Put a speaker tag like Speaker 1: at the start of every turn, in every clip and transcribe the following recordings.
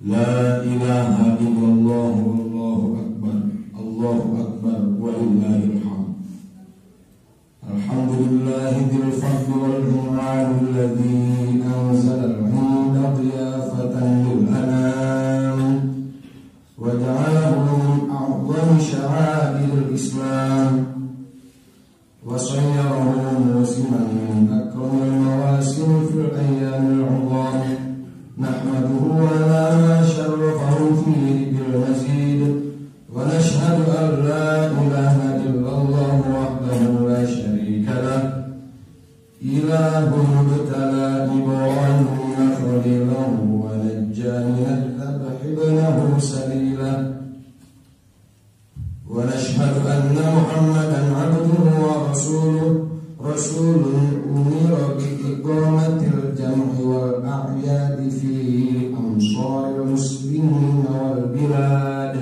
Speaker 1: La ilaha illallah wallahu akbar. Allahu akbar walillahil hamd. Alhamdulillahil fadli wal in'am alladhi anzala al-'inda dhiyafatan lil anam wa ja'alahu min a'zami sha'airil islam wa sayyarahu musiman min akramil mawasim fil ayyamil 'udham. Nahmaduhu ala ma syarrafahu fihi bil mazid wa nashhadu an la ilaha illallah wahdahu la syarika lah ilahun btala Ibrahim khalilahu wa najjani al-dhabh ibnahu salila wa nashhadu anna Muhammadan abduhu wa rasuluh rasulun umira bi iqamatil jam'i wal a'yadi fi amsaril muslimin wal bilad.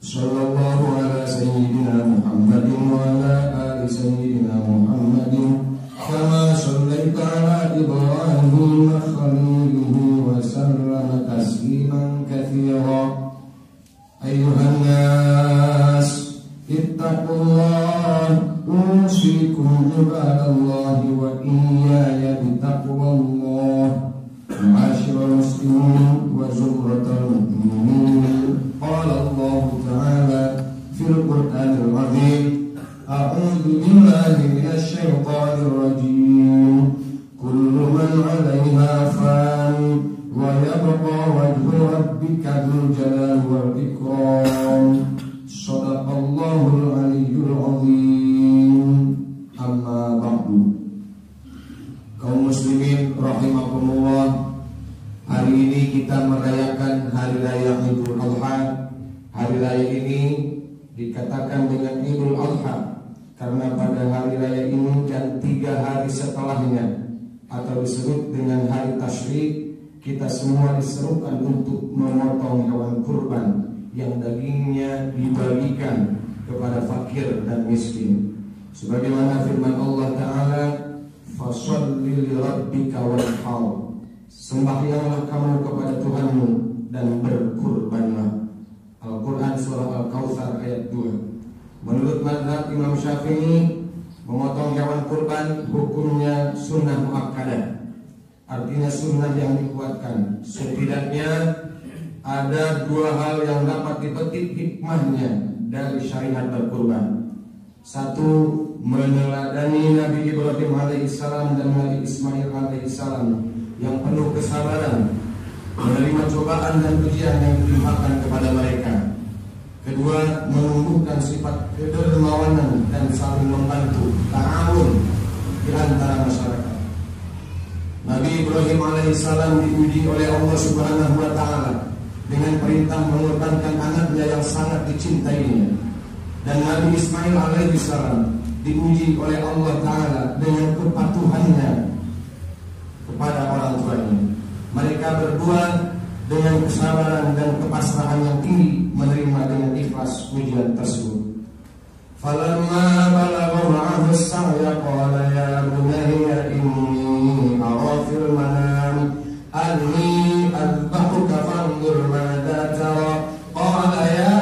Speaker 1: Sallallahu ala sayyidina Muhammadin wa ala ali sayyidina Muhammadin kama sallaita ala Ibrahim khalilihi wa sallama tasliman katsira. Ayyuhan nas ittaqullah usikum ibadallahi wa iyaya bitaqwallah ma'asyiral muslimin wa zumratal mu'minin. Qala Allah ta'ala fil Qur'anil 'azim a'udzu billahi minasy syaithanir rajim kullu man 'alaiha fan wa yabqa wajhu rabbika dzul jalali wal ikram. Shadaqallahul 'aliyyul 'azim. Amma ba'du. Kaum muslimin rahimakumullah, hari ini kita merayakan hari raya Idul Adha. Hari raya ini dikatakan dengan Idul Adha karena pada hari raya ini dan 3 hari setelahnya atau disebut dengan hari tasyrik, kita semua diserukan untuk memotong hewan kurban yang dagingnya dibagikan kepada fakir dan miskin. Sebagaimana firman Allah Ta'ala, fasholli li rabbika wanhar, sembahyanglah kamu kepada Tuhanmu dan berkurbanlah. Al-Quran surah Al-Kautsar ayat 2. Menurut mazhab Imam Syafi'i, memotong hewan kurban hukumnya sunnah muakkadah, artinya sunnah yang dikuatkan. Setidaknya ada 2 hal yang dapat dipetik hikmahnya dari syariat berkurban. 1, meneladani Nabi Ibrahim alaihissalam dan Nabi Ismail alaihissalam yang penuh kesabaran menerima cobaan dan ujian yang dilimpahkan kepada mereka. 2, menumbuhkan sifat kedermawanan dan saling membantu, ta'awun di antara masyarakat. Nabi Ibrahim alaihissalam diuji oleh Allah Subhanahu wa ta'ala dengan perintah mengorbankan anaknya yang sangat dicintainya. Dan Nabi Ismail alaihissalam diuji oleh Allah Ta'ala dengan kepatuhannya kepada orang tuanya. Mereka berdua dengan kesabaran dan kepasrahan yang tinggi menerima dengan ikhlas ujian tersebut. Falamma balagha ma'ahu as-sa'ya qala ya bunayya inni ara fil manam anni adbahuka fanzur madza tara. Qala ya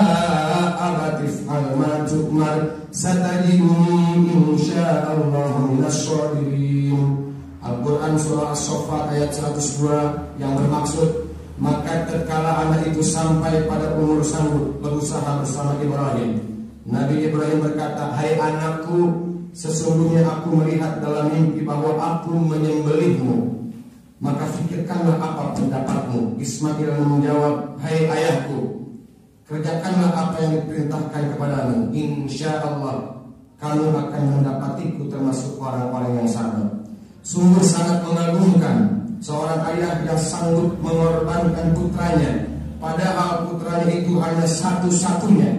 Speaker 1: abati if'al ma tu'mar satajiduni insyaallahu minas shabirin. Al-Quran surah As-Saffat ayat 102 yang bermaksud, maka tatkala anak itu sampai pada umur sanggup berusaha bersama Ibrahim, Nabi Ibrahim berkata, hai anakku, sesungguhnya aku melihat dalam mimpi bahwa aku menyembelihmu, maka fikirkanlah apa pendapatmu. Ismail menjawab, hai ayahku, kerjakanlah apa yang diperintahkan kepadamu, insya Allah kamu akan mendapatiku termasuk orang-orang yang sabar. Sungguh sangat mengagumkan seorang ayah yang sanggup mengorbankan putranya, padahal putranya itu hanya satu-satunya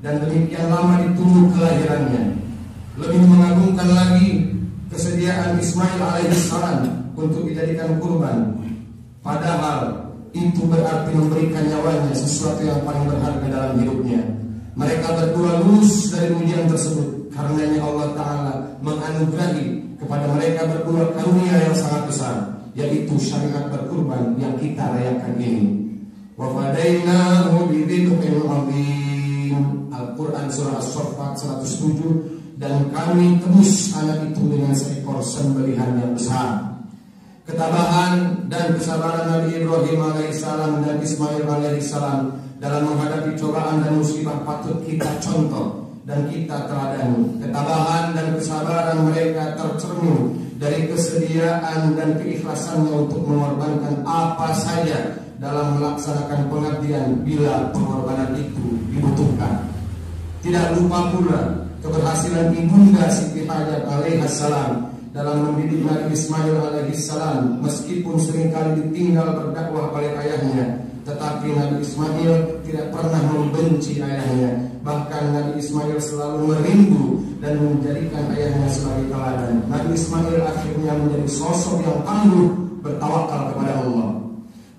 Speaker 1: dan demikian lama ditunggu kelahirannya. lebih mengagungkan lagi kesediaan Ismail alaihissalam untuk dijadikan kurban. Padahal itu berarti memberikan nyawanya, sesuatu yang paling berharga dalam hidupnya. Mereka berdua lulus dari ujian tersebut. Karenanya Allah Ta'ala menganugerahi kepada mereka berdua karunia yang sangat besar, yaitu syariat berkurban yang kita rayakan ini. Wa fadainahu bidzibhin adzim. Al-Quran surah As-Saffat 107. Dan kami tebus anak itu dengan seekor sembelihan yang besar. Ketabahan dan kesabaran Nabi Ibrahim alaihissalam dan Ismail alaihissalam dalam menghadapi cobaan dan musibah patut kita contoh dan kita teladani. Ketabahan dan kesabaran mereka tercermin dari kesediaan dan keikhlasannya untuk mengorbankan apa saja dalam melaksanakan pengabdian bila pengorbanan itu dibutuhkan. Tidak lupa pula keberhasilan ibunda Siti Hajar alaihissalam dalam mendidik Nabi Ismail alaihissalam, meskipun seringkali ditinggal berdakwah oleh ayahnya, tetapi Nabi Ismail tidak pernah membenci ayahnya. Bahkan Nabi Ismail selalu merindu dan menjadikan ayahnya sebagai teladan. Nabi Ismail akhirnya menjadi sosok yang tangguh bertawakal kepada Allah.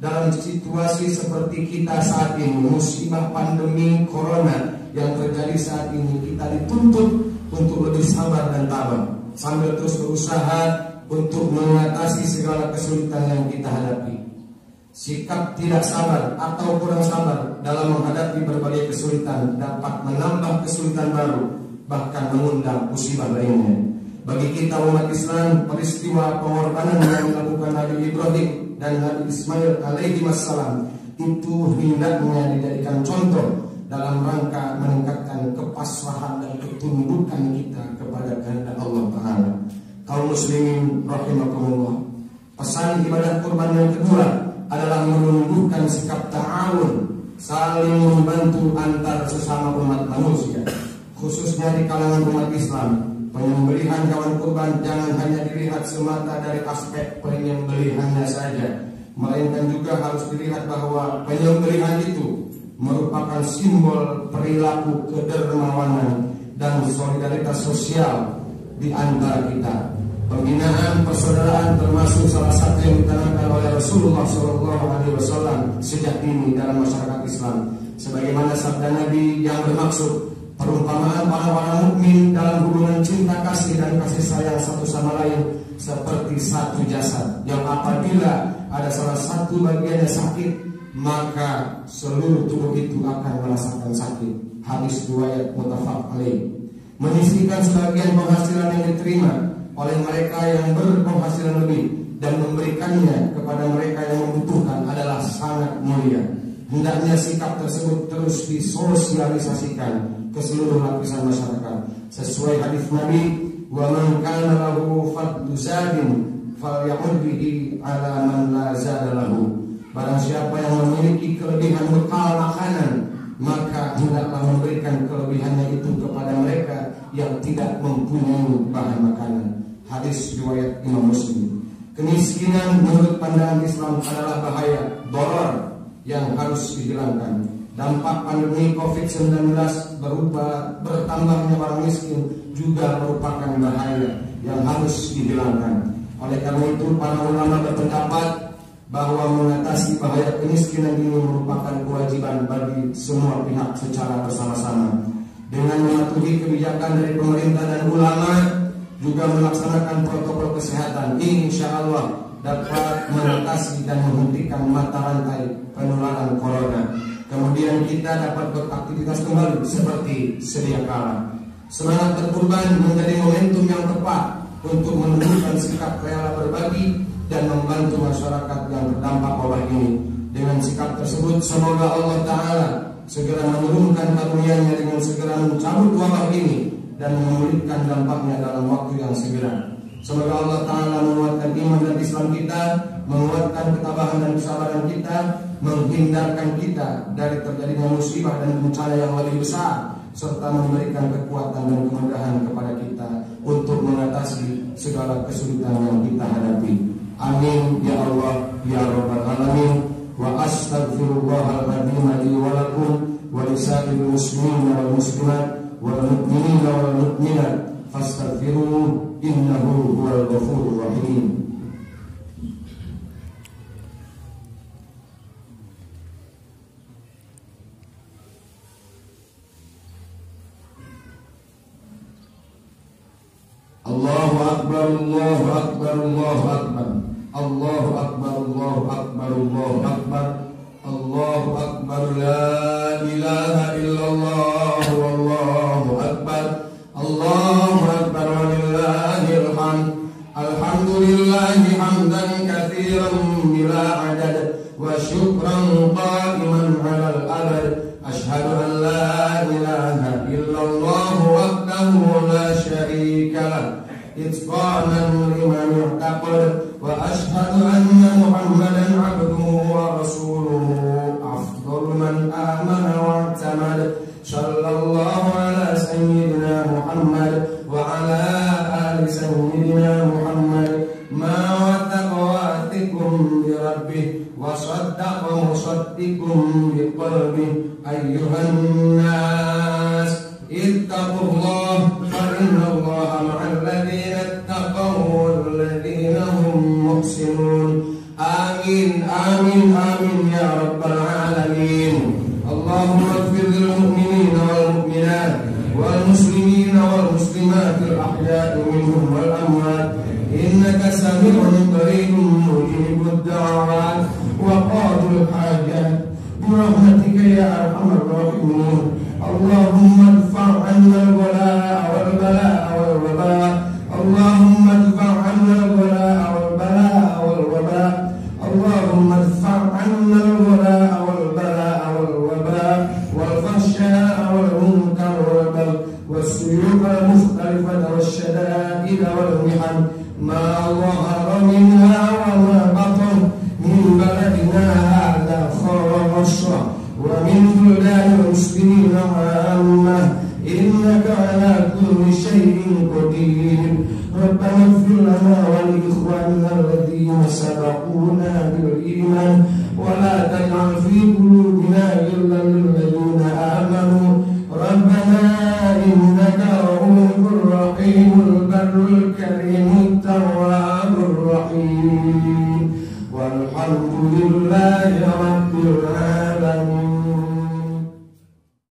Speaker 1: Dalam situasi seperti kita saat ini, musibah pandemi corona yang terjadi saat ini, kita dituntut untuk lebih sabar dan tabah, sambil terus berusaha untuk mengatasi segala kesulitan yang kita hadapi. Sikap tidak sabar atau kurang sabar dalam menghadapi berbagai kesulitan dapat menambah kesulitan baru, bahkan mengundang musibah lainnya. Bagi kita umat Islam, peristiwa pengorbanan yang dilakukan Nabi Ibrahim dan Nabi Ismail alaihi wassalam itu hendaknya dijadikan contoh dalam rangka meningkatkan kepasrahan dan ketundukan kita kepada kehendak Allah Ta'ala. Kaum muslimin rahimakumullah, pesan ibadah kurban yang kedua adalah menumbuhkan sikap ta'awun, saling membantu antar sesama umat manusia, khususnya di kalangan umat Islam. Penyembelihan hewan kurban jangan hanya dilihat semata dari aspek penyembelihannya saja, melainkan juga harus dilihat bahwa penyembelihan itu merupakan simbol perilaku kedermawanan dan solidaritas sosial di antara kita. Pembinaan persaudaraan termasuk salah satu yang ditanamkan oleh Rasulullah SAW sejak dini dalam masyarakat Islam. Sebagaimana sabda Nabi yang bermaksud perumpamaan para mukmin dalam hubungan cinta kasih dan kasih sayang satu sama lain seperti satu jasad yang apabila ada salah satu bagiannya sakit, maka seluruh tubuh itu akan merasakan sakit. Hadis riwayat muttafaq alaih. Menyisihkan sebagian penghasilan yang diterima oleh mereka yang berpenghasilan lebih dan memberikannya kepada mereka yang membutuhkan adalah sangat mulia. Hendaknya sikap tersebut terus disosialisasikan ke seluruh lapisan masyarakat sesuai hadis Nabi, wa man kana lahu fadlu zadin falyaqul bihi ala man la zada lahu. Barang siapa yang memiliki kelebihan bekal makanan, maka hendaklah memberikan kelebihannya itu kepada mereka yang tidak mempunyai bahan makanan. Hadis riwayat Imam Muslim. Kemiskinan menurut pandangan Islam adalah bahaya, darar yang harus dihilangkan. Dampak pandemi COVID-19 berupa bertambahnya orang miskin juga merupakan bahaya yang harus dihilangkan. Oleh karena itu para ulama berpendapat bahwa mengatasi bahaya kemiskinan ini merupakan kewajiban bagi semua pihak secara bersama-sama. Dengan mematuhi kebijakan dari pemerintah dan ulama, juga melaksanakan protokol kesehatan, insya Allah dapat mengatasi dan menghentikan mata rantai penularan corona. Kemudian kita dapat beraktivitas kembali seperti sedia kala. Semangat berkurban menjadi momentum yang tepat untuk menunjukkan sikap rela berbagi dan membantu masyarakat yang terdampak wabah ini. Dengan sikap tersebut, semoga Allah Ta'ala segera menurunkan karunia-Nya dengan segera mencabut wabah ini dan memulihkan dampaknya dalam waktu yang segera. Semoga Allah Ta'ala menguatkan iman dan Islam kita, menguatkan ketabahan dan kesabaran kita, menghindarkan kita dari terjadinya musibah dan bencana yang lebih besar, serta memberikan kekuatan dan kemudahan kepada kita untuk mengatasi segala kesulitan yang kita hadapi. Amin ya Allah ya Rabbal Alamin. Wa astaghfirullahaladzim li wa lakum wa lisa'il muslimin wal muslimat wal mu'minin wal mu'minat fastaghfiruhu innahu huwal ghafurur rahim. Allahu akbar, Allahu akbar, Allahu akbar. Allahu akbar, Allahu akbar, Allahu akbar. Allahu akbar, la ilaha illallah, wallahu akbar. Allahu akbar, walillahil hamd. Alhamdulillahi hamdan katsiran bila adad wa syukran qa'iman 'alal abad. Asyhadu an la ilaha illallah wahdahu la syarika lah itqanan liman i'taqad wa asyhadu anna Muhammadan 'abduhu wa rasuluhu afdalu man amana wa i'tamad. Sallallahu ala sayyidina Muhammad wa ala ali sayyidina Muhammad ma wataqawatikum bi rabbih wa saddaqa musaddiqum bi qalbih. Ayyuhan nas ittaqullah fa innallaha ma'al ladzina ittaqaw wal ladzina hum muhsinun. Amin amin amin ya rabbal alamin. Allahumma ighfir lil mu'minina wal mu'minat wal muslimina wal muslimat al ahya'i minhum wal amwat innaka sami'un qaribun mujibud da'awat wa qadil hajat برحمتك يا أرحم الراحمين. اللهم ادفع عنا البلاء والبلاء والوباء. اللهم ادفع عنا البلاء والبلاء والوباء. اللهم ادفع عنا البلاء والبلاء والوباء والفحشاء والمنكر والبغي والسيوف المختلفة والشدائد والمحن ما ظهر منها وما بطن من بلدنا هذا خاصة ومن بلدان المسلمين عامة إنك على كل شيء قدير. ربنا اغفر لنا ولإخواننا الذين سبقونا بالإيمان ولا تجعل في قلوبنا غلا للذين آمنوا ربنا إنك رؤوف رحيم البر الكريم